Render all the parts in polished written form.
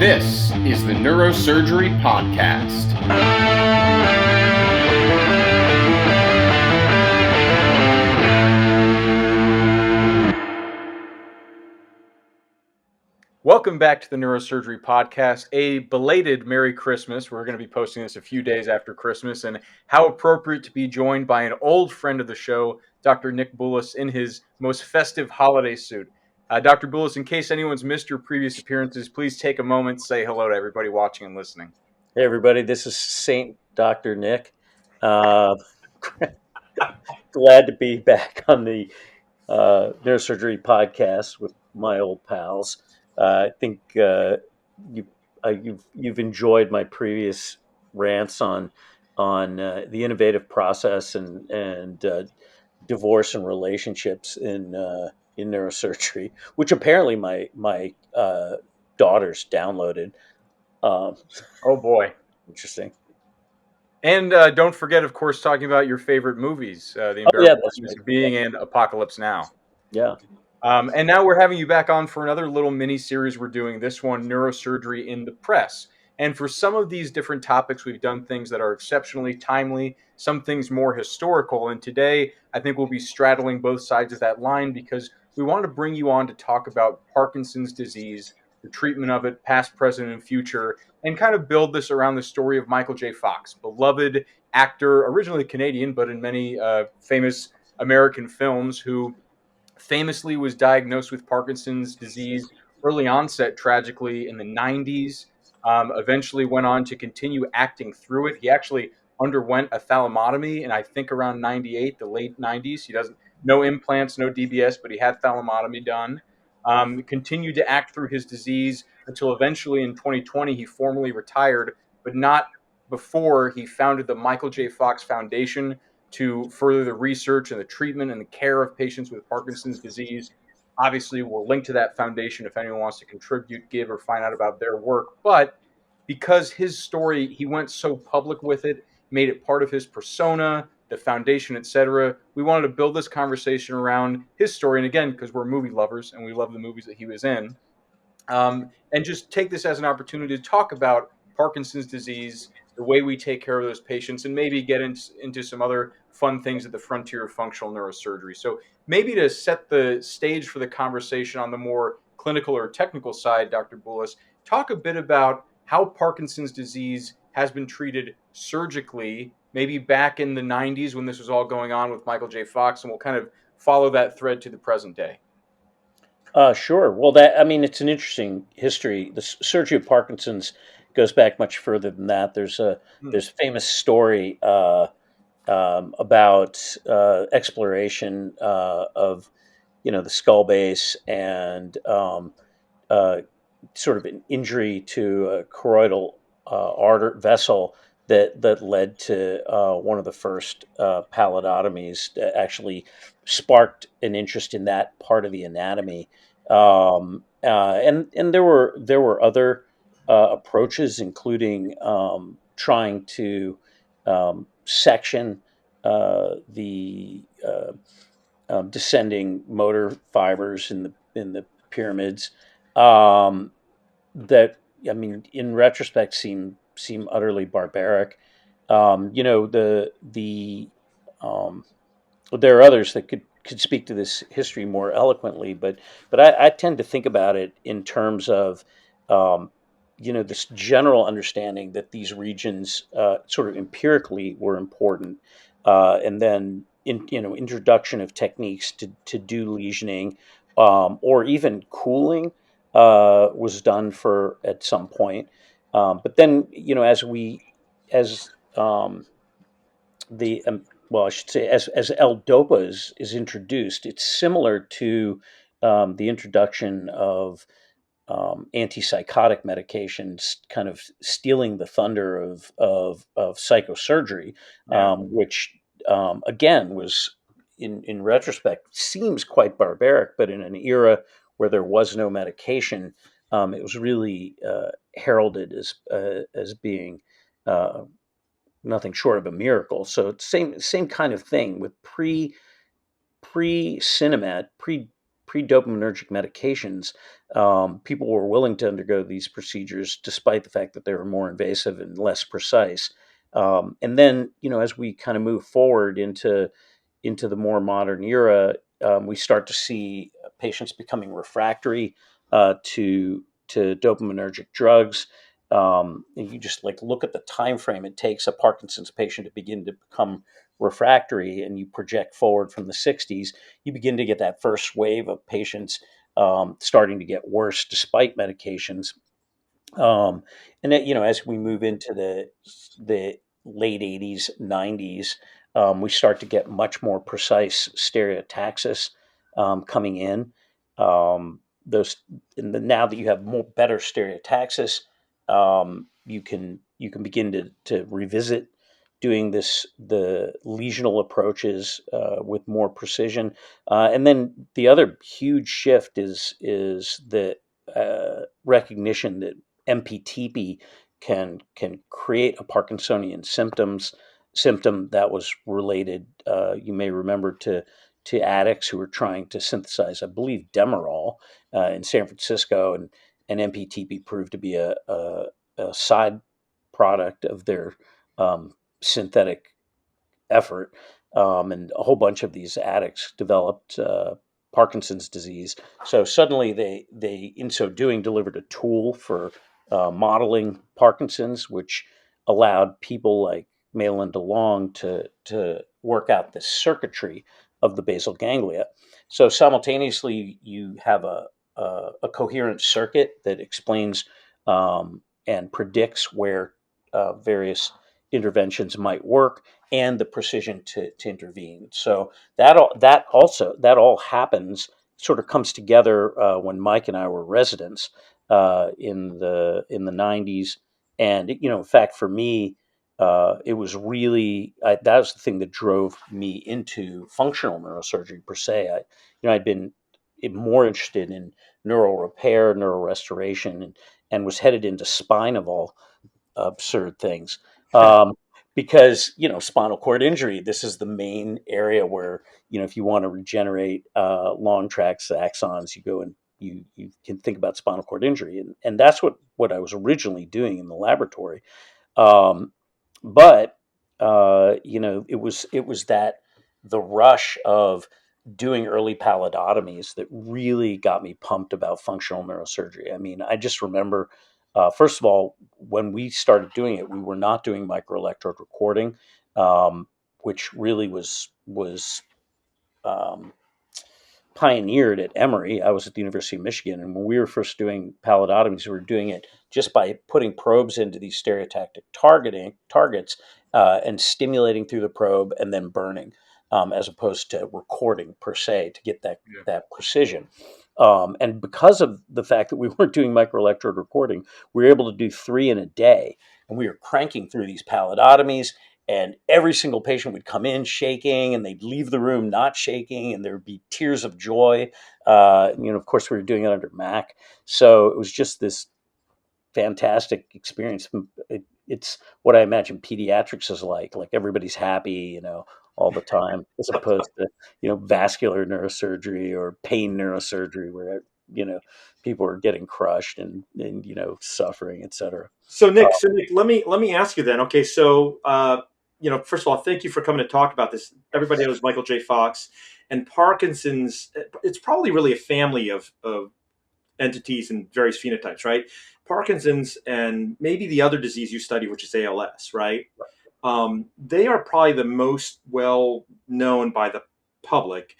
This is the Neurosurgery Podcast. Welcome back to the Neurosurgery Podcast. A belated Merry Christmas. We're going to be posting this a few days after Christmas, and how appropriate to be joined by an old friend of the show, Dr. Nick Boulis, in his most festive holiday suit. Dr. Boulis, in case anyone's missed your previous appearances, please take a moment, say hello to everybody watching and listening. Hey, everybody, this is Saint Dr. Nick. Glad to be back on the Neurosurgery Podcast with my old pals. I think you've enjoyed my previous rants on the innovative process and divorce and relationships in neurosurgery, which apparently my daughters downloaded. Oh boy. Interesting. And don't forget, of course, talking about your favorite movies, The Unbearable Weight of Being and Apocalypse Now. Yeah. And now we're having you back on for another little mini series we're doing, this one, Neurosurgery in the Press. And for some of these different topics, we've done things that are exceptionally timely, some things more historical. And today, I think we'll be straddling both sides of that line because we want to bring you on to talk about Parkinson's disease, the treatment of it, past, present, and future, and kind of build this around the story of Michael J. Fox, beloved actor, originally Canadian, but in many famous American films, who famously was diagnosed with Parkinson's disease, early onset, tragically, in the 90s. Eventually went on to continue acting through it. He actually underwent a thalamotomy, and I think around 98, the late 90s. He doesn't, no implants, no DBS, but he had thalamotomy done. Continued to act through his disease until eventually in 2020 he formally retired, but not before he founded the Michael J. Fox Foundation to further the research and the treatment and the care of patients with Parkinson's disease. Obviously, we'll link to that foundation if anyone wants to contribute, give, or find out about their work. But because his story, he went so public with it, made it part of his persona, the foundation, etc. We wanted to build this conversation around his story. And again, because we're movie lovers and we love the movies that he was in, and just take this as an opportunity to talk about Parkinson's disease, the way we take care of those patients, and maybe get into some other fun things at the frontier of functional neurosurgery. So maybe to set the stage for the conversation on the more clinical or technical side, Dr. Boulis, talk a bit about how Parkinson's disease has been treated surgically, maybe back in the 90s when this was all going on with Michael J. Fox, and we'll kind of follow that thread to the present day. Sure. Well, it's an interesting history. The surgery of Parkinson's goes back much further than that. There's a famous story about exploration of the skull base and sort of an injury to a choroidal artery vessel that led to one of the first pallidotomies that actually sparked an interest in that part of the anatomy. And there were other approaches, including trying to section the descending motor fibers in the pyramids. That, in retrospect, seem utterly barbaric. There are others that could speak to this history more eloquently, but I tend to think about it in terms of this general understanding that these regions sort of empirically were important, and then introduction of techniques to do lesioning, or even cooling was done at some point. But then, as L-DOPA is introduced, it's similar to the introduction of antipsychotic medications, kind of stealing the thunder of psychosurgery, which again was, in retrospect, seems quite barbaric, but in an era where there was no medication, it was really heralded as being nothing short of a miracle. So it's same kind of thing with pre-Cinemat, pre-dopaminergic medications, people were willing to undergo these procedures despite the fact that they were more invasive and less precise. And then, as we kind of move forward into the more modern era, we start to see patients becoming refractory to dopaminergic drugs. And you just like look at the time frame it takes a Parkinson's patient to begin to become refractory, and you project forward from the 60s, you begin to get that first wave of patients starting to get worse despite medications. Um, and that, as we move into the late 80s, 90s, we start to get much more precise stereotaxis coming in. Those now that you have more better stereotaxis, you can begin to revisit doing the lesional approaches with more precision. And then the other huge shift is the recognition that MPTP can create a Parkinsonian symptom that was related. You may remember to addicts who were trying to synthesize, I believe, Demerol in San Francisco, and MPTP proved to be a side product of their synthetic effort, and a whole bunch of these addicts developed Parkinson's disease. So suddenly, they in so doing delivered a tool for modeling Parkinson's, which allowed people like Malin DeLong to work out the circuitry of the basal ganglia. So simultaneously, you have a coherent circuit that explains and predicts where various interventions might work, and the precision to intervene. So that all happens, sort of comes together when Mike and I were residents in the 90s. And in fact, for me, it was really that was the thing that drove me into functional neurosurgery per se. I'd been more interested in neural repair, neural restoration, and was headed into spine of all absurd things. Um, because spinal cord injury, this is the main area where if you want to regenerate long tracts axons, you go and you can think about spinal cord injury, and that's what I was originally doing in the laboratory. um, but it was that the rush of doing early pallidotomies that really got me pumped about functional neurosurgery. I mean, I just remember, first of all, when we started doing it, we were not doing microelectrode recording, which really was um, pioneered at Emory. I was at the University of Michigan, and when we were first doing pallidotomies, we were doing it just by putting probes into these stereotactic targets and stimulating through the probe and then burning, as opposed to recording per se to get that Yeah. that precision. And because of the fact that we weren't doing microelectrode recording, we were able to do 3 in a day, and we were cranking through these pallidotomies, and every single patient would come in shaking, and they'd leave the room not shaking, and there would be tears of joy. Of course, we were doing it under Mac, so it was just this fantastic experience. It's what I imagine pediatrics is like everybody's happy, all the time, as opposed to vascular neurosurgery or pain neurosurgery, where you know people are getting crushed and suffering, etc. So Nick, let me ask you then. Okay, so first of all, thank you for coming to talk about this. Everybody knows Michael J. Fox and Parkinson's. It's probably really a family of entities and various phenotypes, right? Parkinson's and maybe the other disease you study, which is ALS, right? They are probably the most well known by the public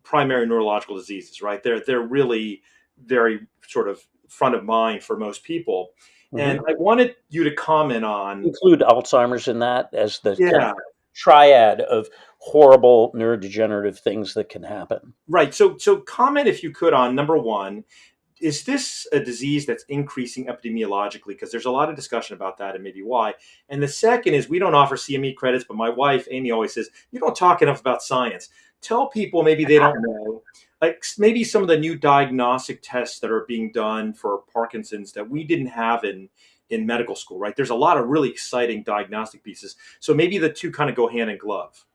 primary neurological diseases, right? They're really very sort of front of mind for most people. Mhm. And I wanted you to comment on, Include Alzheimer's in that as the kind of yeah, triad of horrible neurodegenerative things that can happen. right. So comment if you could on number one, is this a disease that's increasing epidemiologically? Because there's a lot of discussion about that and maybe why. And the second is we don't offer CME credits, but my wife, Amy, always says, you don't talk enough about science. Tell people maybe they don't know, like maybe some of the new diagnostic tests that are being done for Parkinson's that we didn't have in medical school, right? There's a lot of really exciting diagnostic pieces. So maybe the two kind of go hand in glove.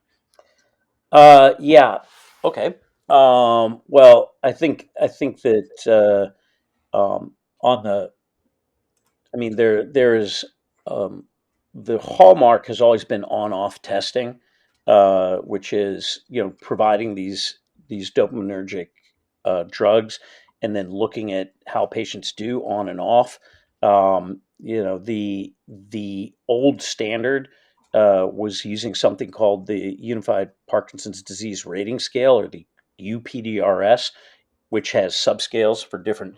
Yeah. Okay. Well, I think that on the I mean, there is um, the hallmark has always been on-off testing, which is providing these dopaminergic drugs, and then looking at how patients do on and off. The old standard was using something called the Unified Parkinson's Disease Rating Scale, or the UPDRS, which has subscales for different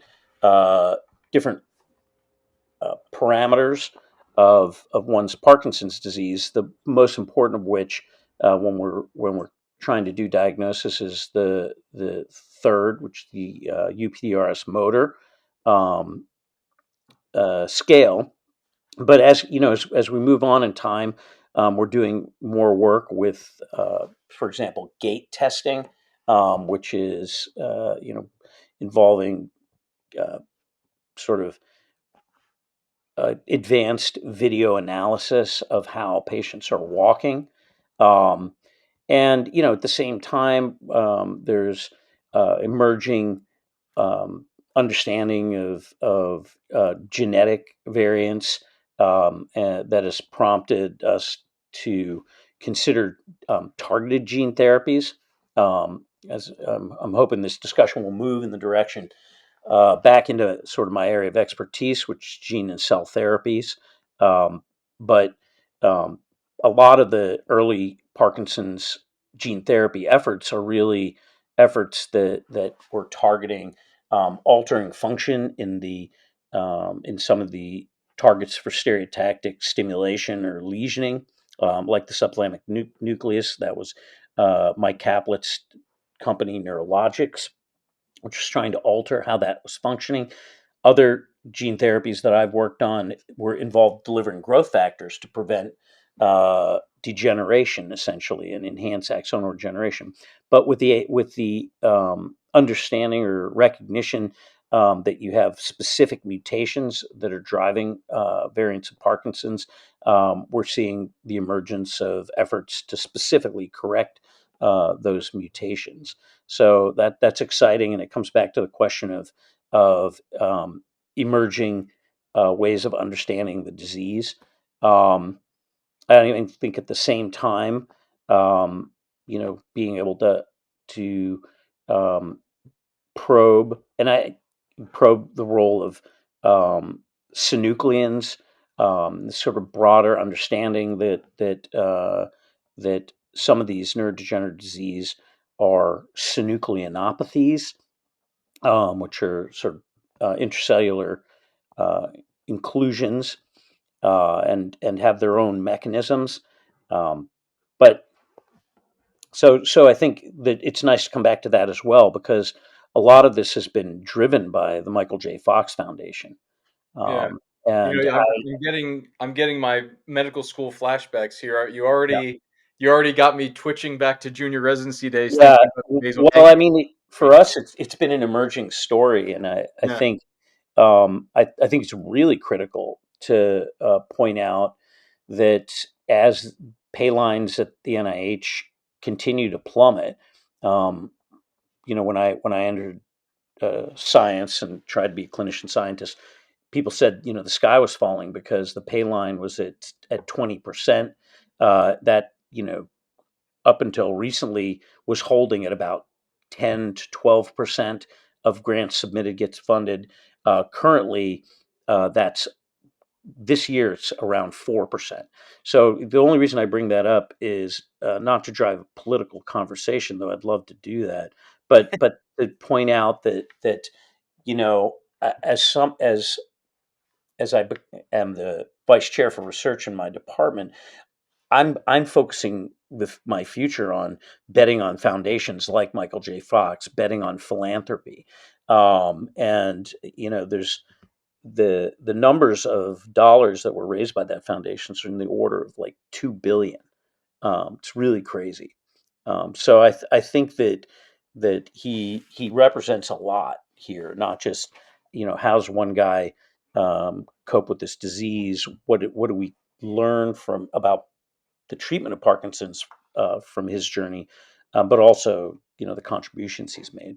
parameters of one's Parkinson's disease. The most important of which, when we're trying to do diagnosis, is the third, which the UPDRS motor um, scale. But as you know, as we move on in time, we're doing more work with, for example, gait testing, which is involving sort of advanced video analysis of how patients are walking. Um, and at the same time, there's emerging um, understanding of genetic variants that has prompted us to consider targeted gene therapies. As I'm hoping this discussion will move in the direction back into sort of my area of expertise, which is gene and cell therapies. But um, a lot of the early Parkinson's gene therapy efforts are really efforts that were targeting altering function in some of the targets for stereotactic stimulation or lesioning, like the subthalamic nucleus. That was Mike Kaplett's company, Neurologics, which was trying to alter how that was functioning. Other gene therapies that I've worked on were involved delivering growth factors to prevent degeneration, essentially, and enhance axonal regeneration. But with the understanding or recognition that you have specific mutations that are driving variants of Parkinson's, we're seeing the emergence of efforts to specifically correct those mutations. So that's exciting, and it comes back to the question of emerging ways of understanding the disease. Um, I even think at the same time, being able to um, probe the role of synucleins, this sort of broader understanding that some of these neurodegenerative disease are synucleinopathies, which are sort of intracellular uh, inclusions, and have their own mechanisms. Um, but so I think that it's nice to come back to that as well, because a lot of this has been driven by the Michael J. Fox Foundation. Yeah. Um, and I'm getting my medical school flashbacks here. You yeah, already you already got me twitching back to junior residency days yeah. thinking about the basal Well, I ganglia. mean, for us, it's been an emerging story, and I Yeah. think I think it's really critical to point out that as pay lines at the NIH continue to plummet, um, when I entered science and tried to be a clinician scientist, people said the sky was falling because the pay line was at 20%. That up until recently was holding at about 10 to 12% of grants submitted gets funded. Currently, that's this year it's around 4%. So the only reason I bring that up is not to drive a political conversation, though I'd love to do that, but to point out that as am the vice chair for research in my department, I'm focusing with my future on betting on foundations like Michael J. Fox, betting on philanthropy, and there's the numbers of dollars that were raised by that foundation are in the order of like 2 billion. It's really crazy. So I think that he represents a lot here, not just how's one guy cope with this disease. What do we learn about the treatment of Parkinson's from his journey, but also the contributions he's made.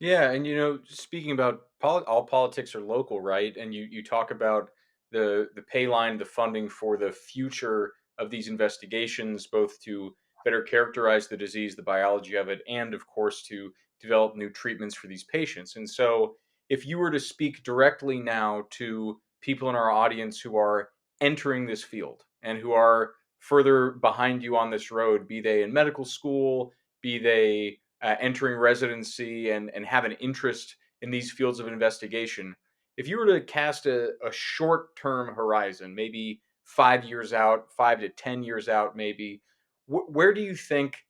Yeah, and speaking about all politics are local, right? And you talk about the pay line, the funding for the future of these investigations, both to better characterize the disease, the biology of it, and of course to develop new treatments for these patients. And so, if you were to speak directly now to people in our audience who are entering this field and who are further behind you on this road, be they in medical school, be they entering residency and have an interest in these fields of investigation, if you were to cast a short term horizon, maybe 5 years out, 5 to 10 years out, maybe, where do you think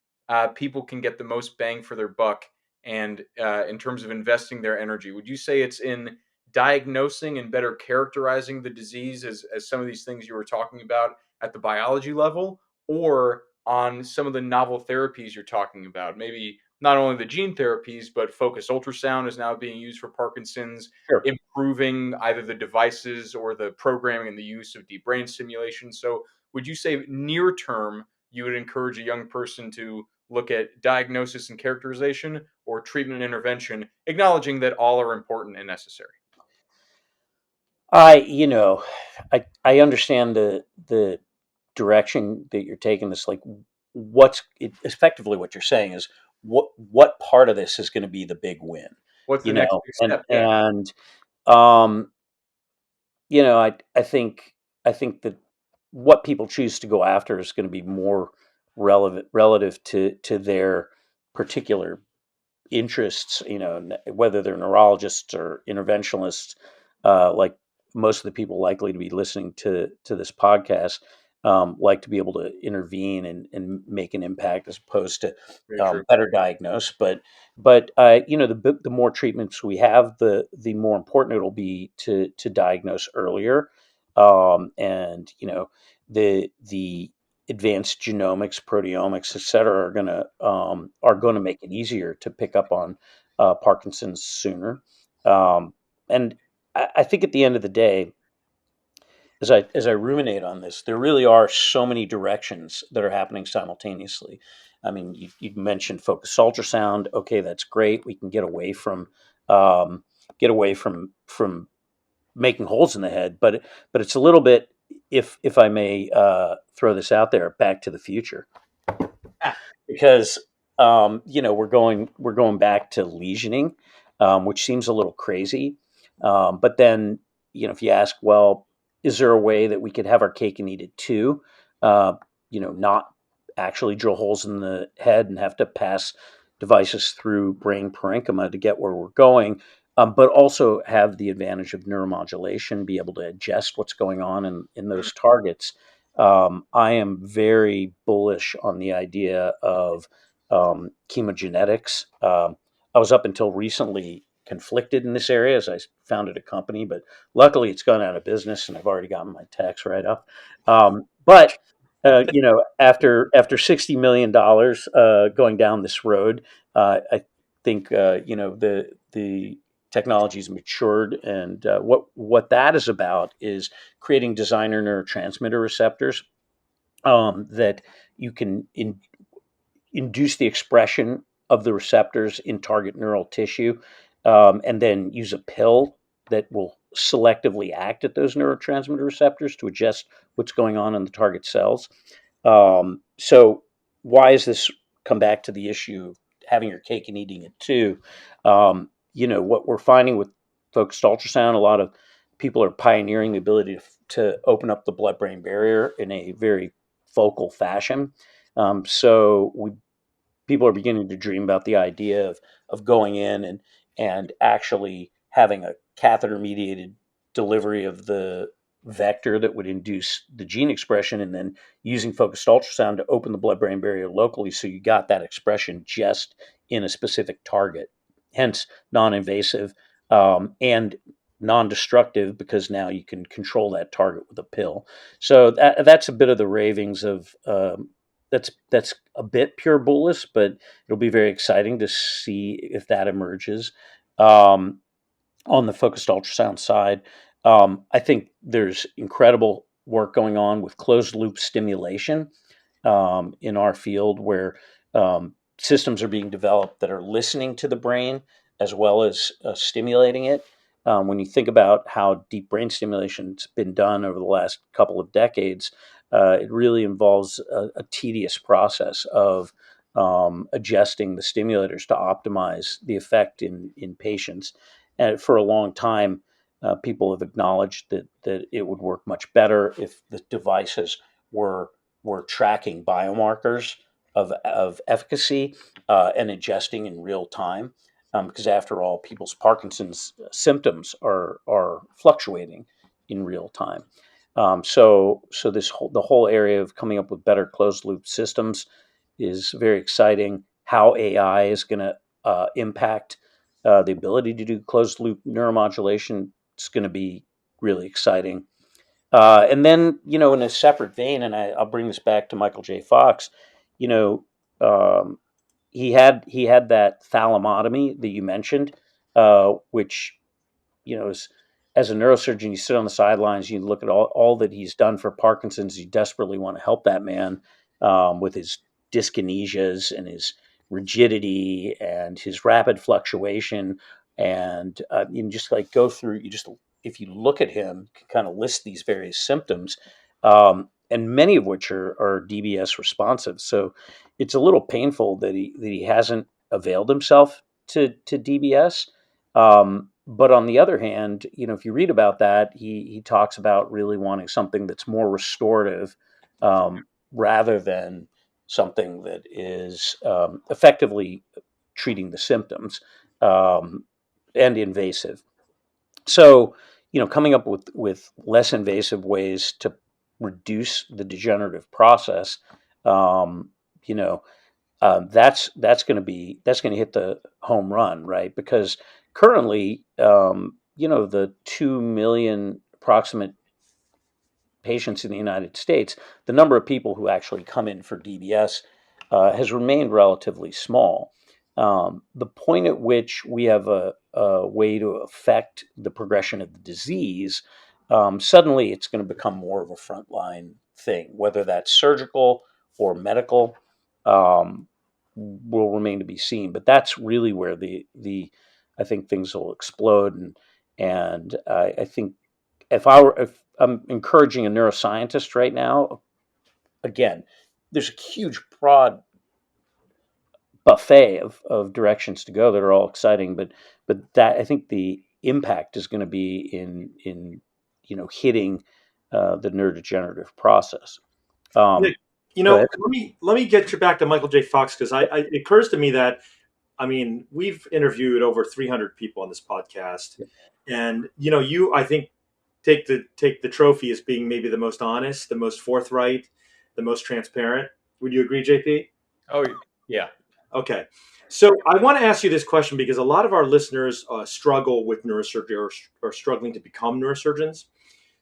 people can get the most bang for their buck? And in terms of investing their energy, would you say it's in diagnosing and better characterizing the disease as some of these things you were talking about at the biology level, or on some of the novel therapies you're talking about? Maybe not only the gene therapies, but focused ultrasound is now being used for Parkinson's, Sure. improving either the devices or the programming and the use of deep brain stimulation. So, would you say near term, you would encourage a young person to look at diagnosis and characterization or treatment and intervention, acknowledging that all are important and necessary? I, I understand the direction that you're taking this. Like, effectively what you're saying is what part of this is going to be the big win, What's the you next know, big and step? Yeah, um, I think that what people choose to go after is going to be more relevant relative to their particular interests, whether they're neurologists or interventionalists, like most of the people likely to be listening to this podcast, like to be able to intervene and make an impact as opposed to very true. better diagnose. But the more treatments we have, the more important it'll be to diagnose earlier, and the advanced genomics, proteomics, et cetera, are going to make it easier to pick up on Parkinson's sooner. And I think at the end of the day, as I ruminate on this, there really are so many directions that are happening simultaneously. I mean, you mentioned focused ultrasound. Okay, that's great. We can um, get away from making holes in the head, but it's a little bit, if I may throw this out there, Back to the Future, Ah, because we're going back to lesioning, which seems a little crazy. But then, if you ask, well, is there a way that we could have our cake and eat it too? Not actually drill holes in the head and have to pass devices through brain parenchyma to get where we're going, but also have the advantage of neuromodulation, be able to adjust what's going on in Mm, those targets. I am very bullish on the idea of chemogenetics. I was up until recently conflicted in this area as I founded a company, but luckily it's gone out of business and I've already gotten my tax write off. But after $60 million going down this road, I think the technology's matured, and what that is about is creating designer neurotransmitter receptors that you can induce the expression of the receptors in target neural tissue, and then use a pill that will selectively act at those neurotransmitter receptors to adjust what's going on in the target cells. So, why does this come back to the issue of having your cake and eating it too? What we're finding with focused ultrasound, a lot of people are pioneering the ability to open up the blood brain barrier in a very focal fashion. So people are beginning to dream about the idea of going in and actually having a catheter mediated delivery of the vector that would induce the gene expression, and then using focused ultrasound to open the blood brain barrier locally so you got that expression just in a specific target, hence non-invasive, and non-destructive, because now you can control that target with a pill. So that's a bit of the ravings of that's a bit pure Boulis, but it'll be very exciting to see if that emerges. Um, on the focused ultrasound side, I think there's incredible work going on with closed loop stimulation in our field, where systems are being developed that are listening to the brain as well as stimulating it. When you think about how deep brain stimulation's been done over the last couple of decades, it really involves a tedious process of adjusting the stimulators to optimize the effect in patients. And for a long time, people have acknowledged that it would work much better if the devices were tracking biomarkers of efficacy and adjusting in real time. Because after all, people's Parkinson's symptoms are fluctuating in real time. So the whole area of coming up with better closed loop systems is very exciting. How AI is going to impact the ability to do closed loop neuromodulation is going to be really exciting. And then, in a separate vein, and I'll bring this back to Michael J. Fox, you know, um, he had that thalamotomy that you mentioned, which is, as a neurosurgeon, you sit on the sidelines, you look at all that he's done for Parkinson's. You desperately want to help that man with his dyskinesias and his rigidity and his rapid fluctuation. And you just like go through, if you look at him, you can kind of list these various symptoms, and many of which are DBS responsive. So it's a little painful that he hasn't availed himself to DBS. But on the other hand, if you read about that, he talks about really wanting something that's more restorative, rather than something that is effectively treating the symptoms, um, and invasive. So, coming up with less invasive ways to reduce the degenerative process, um, you know, that's going to hit the home run, right? Because currently, the 2 million approximate patients in the United States, the number of people who actually come in for DBS has remained relatively small. The point at which we have a way to affect the progression of the disease, suddenly it's going to become more of a frontline thing, whether that's surgical or medical. Will remain to be seen, but that's really where the I think things will explode, and I think if I'm encouraging a neuroscientist right now, again, there's a huge broad buffet of directions to go that are all exciting, but that I think the impact is going to be in hitting the neurodegenerative process. Nick, Um, Go ahead. let me get you back to Michael J. Fox because it occurs to me that I mean we've interviewed over 300 people on this podcast, and you I think take the trophy as being maybe the most honest, the most forthright, the most transparent. Would you agree, JP? Oh, yeah. Okay. So I want to ask you this question because a lot of our listeners struggle with neurosurgery or struggling to become neurosurgeons.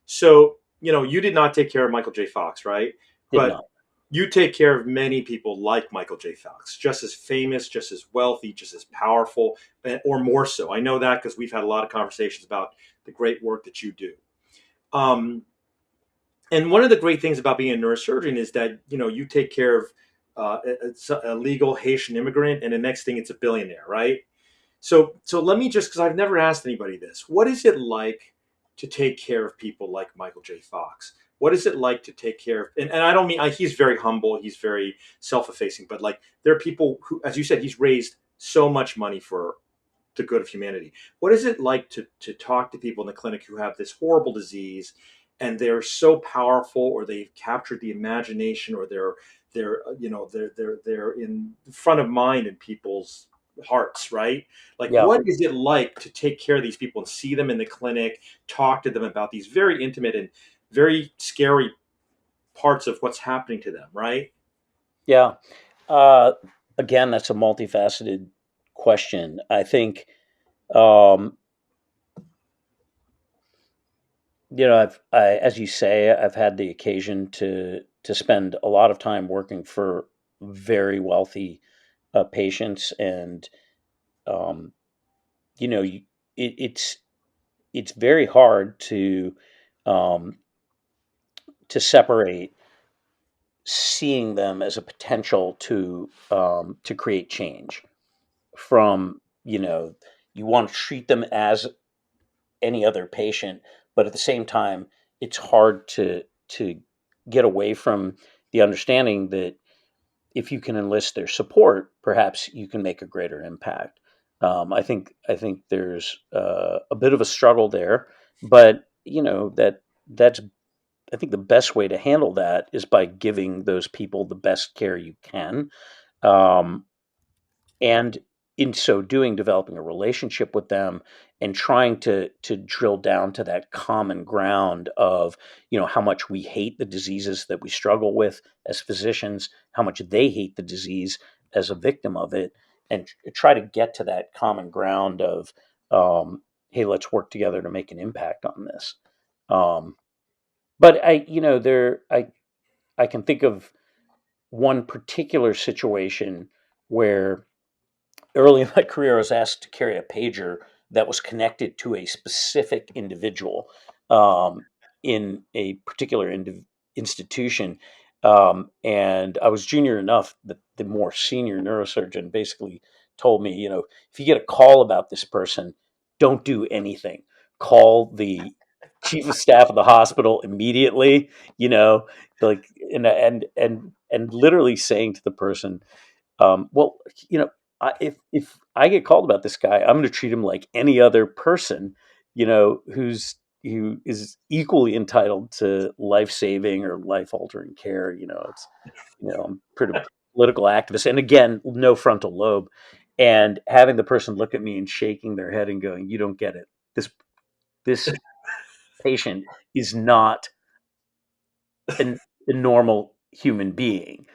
So, you did not take care of Michael J. Fox, right? Did But not. you take care of many people like Michael J. Fox, just as famous, just as wealthy, just as powerful, or more so. I know that because we've had a lot of conversations about the great work that you do. Um, and one of the great things about being a neurosurgeon is that you take care of a legal Haitian immigrant, and the next thing it's a billionaire, right? So let me just because I've never asked anybody this. What is it like to take care of people like Michael J. Fox? What is it like to take care of? And I don't mean he's very humble, he's very self-effacing, but like there are people who, as you said, he's raised so much money for the good of humanity. What is it like to talk to people in the clinic who have this horrible disease, and they're so powerful, or they've captured the imagination, or they're in front of mind in people's hearts, right? Like, Yeah. what is it like to take care of these people and see them in the clinic, talk to them about these very intimate and very scary parts of what's happening to them, right? Yeah. Uh, Again, that's a multifaceted question. I think, um, as you say, I've had the occasion to spend a lot of time working for very wealthy patients, and um, you know, you, it's very hard um, to separate seeing them as a potential to create change. From, you want to treat them as any other patient, but at the same time, it's hard to get away from the understanding that if you can enlist their support, perhaps you can make a greater impact. I think there's a bit of a struggle there, but that's I think the best way to handle that is by giving those people the best care you can, um, and in so doing, developing a relationship with them and trying to drill down to that common ground of how much we hate the diseases that we struggle with as physicians, how much they hate the disease as a victim of it, and try to get to that common ground of, hey, let's work together to make an impact on this. um, but I can think of one particular situation where early in my career, I was asked to carry a pager that was connected to a specific individual, in a particular institution. And I was junior enough that the more senior neurosurgeon basically told me, if you get a call about this person, don't do anything. Call the chief of staff of the hospital immediately. You know, like and literally saying to the person, well, you know, if I get called about this guy, I'm going to treat him like any other person, who is equally entitled to life saving or life altering care. I'm pretty political activist, and again, no frontal lobe, and having the person look at me and shaking their head and going, "You don't get it. This patient is not a normal human being."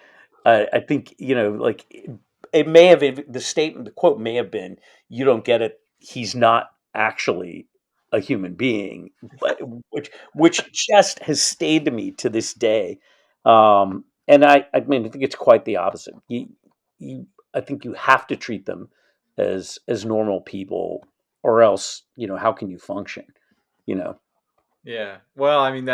I think like it may have the quote may have been, "You don't get it. He's not actually a human being," but which just has stayed to me to this day. And I mean, I think it's quite the opposite. I think you have to treat them as normal people, or else how can you function? You know. Yeah. Well, I mean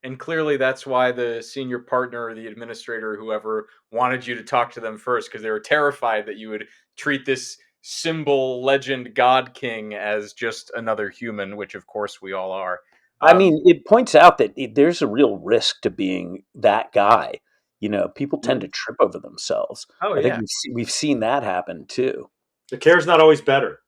and clearly that's why the senior partner or the administrator or whoever wanted you to talk to them first, because they were terrified that you would treat this symbol legend god king as just another human, which of course we all are. I Um, mean, it points out that there's a real risk to being that guy. People tend to trip over themselves. oh I think yeah. we've seen that happen too. The care is not always better.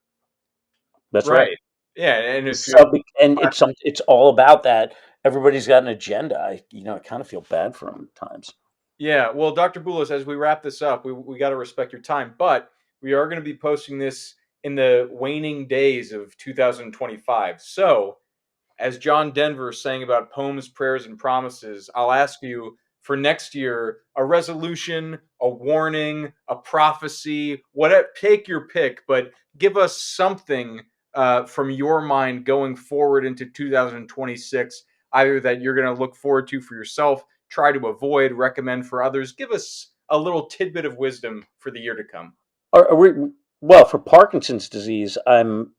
That's right. Right. Yeah, and if you So, and it's all about that. Everybody's got an agenda. I kind of feel bad for them at times. yeah, well, Dr. Boulis, as we wrap this up, we got to respect your time, but we are going to be posting this in the waning days of 2025. So, as John Denver saying about poems, prayers, and promises, I'll ask you for next year a resolution, a warning, a prophecy, whatever. Take your pick, but give us something from your mind going forward into 2026, either that you're going to look forward to for yourself, try to avoid, recommend for others. Give us a little tidbit of wisdom for the year to come. Are we, well, for Parkinson's disease, I'm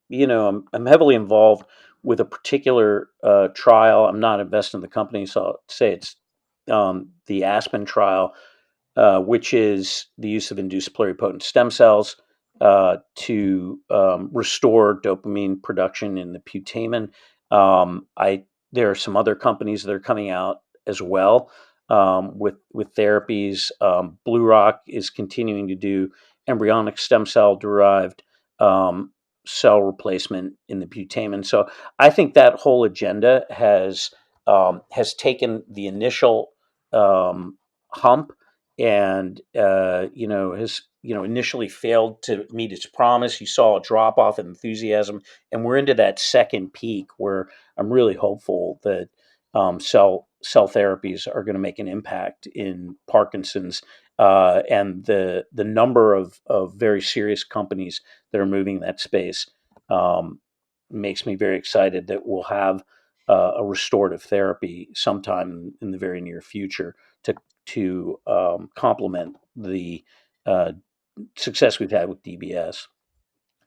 heavily involved with a particular trial. I'm not invested in the company, so I'll say it's the Aspen trial, which is the use of induced pluripotent stem cells to restore dopamine production in the putamen. There are some other companies that are coming out as well, with therapies. Blue Rock is continuing to do embryonic stem cell derived um, cell replacement in the putamen. So I think that whole agenda has taken the initial hump, and has initially failed to meet its promise. You saw a drop off in enthusiasm, and we're into that second peak where I'm really hopeful that cell therapies are going to make an impact in Parkinson's, and the number of very serious companies that are moving in that space makes me very excited that we'll have a restorative therapy sometime in the very near future to complement the uh, success we've had with DBS.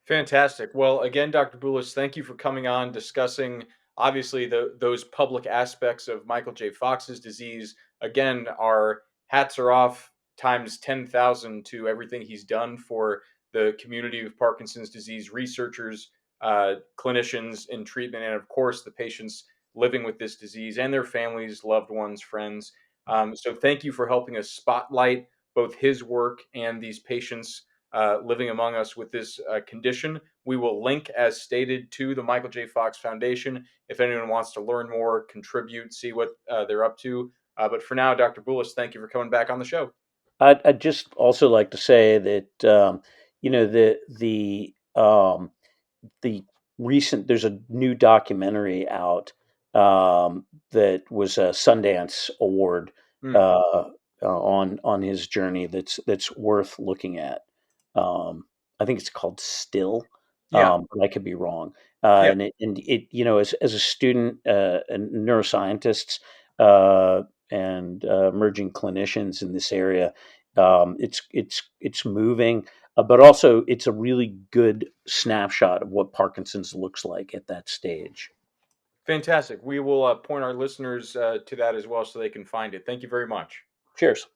Fantastic. Well, again, Dr. Boulis, thank you for coming on, discussing obviously those public aspects of Michael J. Fox's disease, again, our hats are off times 10,000 to everything he's done for the community of Parkinson's disease researchers, clinicians in treatment, and of course, the patients living with this disease and their families, loved ones, friends. So thank you for helping us spotlight both his work and these patients living among us with this condition. We will link, as stated, to the Michael J. Fox Foundation if anyone wants to learn more, contribute, see what they're up to. But for now, Dr. Boulis, thank you for coming back on the show. I'd just also like to say that you know the recent there's a new documentary out that was a Sundance Award Hmm. uh, on his journey that's worth looking at. I think it's called Still, Yeah. but I could be wrong. Yeah. And it as a student and neuroscientists uh, and emerging clinicians in this area, it's moving. But also, it's a really good snapshot of what Parkinson's looks like at that stage. Fantastic. We will point our listeners to that as well so they can find it. Thank you very much. Cheers.